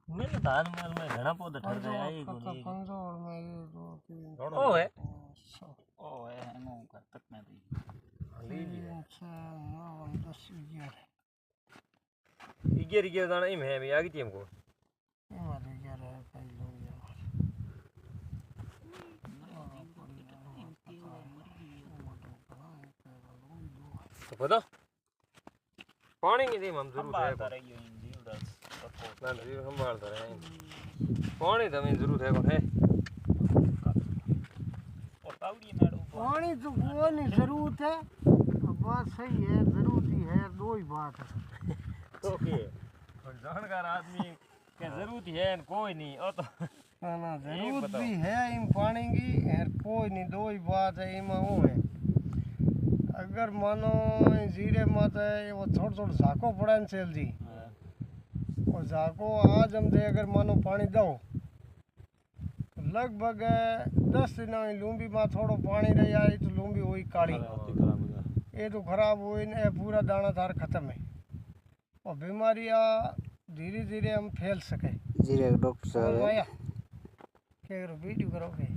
मैंने धान माल में घना पौधा ठहर गया ये को नहीं पंजोड़ में ये 2 3 ओ है એનું કરતક નથી लीजिए 6 9 10 11 11 दाना इम है भी आगे थी हमको એમાં 11 है कई लोग यार तो पता पानी नहीं दे हम जरूर है સંભાળતા રહીયો એમ જીવડાસ તકો ना जरूर संभालता रहे पानी तो हमें जरूर है कौन है और पावड़ी मेड़ो पानी तो कुआं जरूरत है बात सही है जरूरत ही है दो ही बात है ओके और जानकार आदमी के जरूरत है कोई नहीं ओ तो ना जरूरत भी है इन पानी की और कोई नहीं दो ही बात है इमा वो है अगर मानो जीरे मत है वो थोड़ा झाको पड़ा न चल जी वो झाको आज हम दे अगर मानो पानी दो तो लगभग 10 दिन लूंबी में थोड़ो पानी रही आई तो लूंबी हुई काली ये तो खराब हुई न पूरा दाना थार खत्म है और बीमारियाँ धीरे धीरे हम फैल सके जीरे डॉक्टर साहब आया क्या करो वीडियो करोगे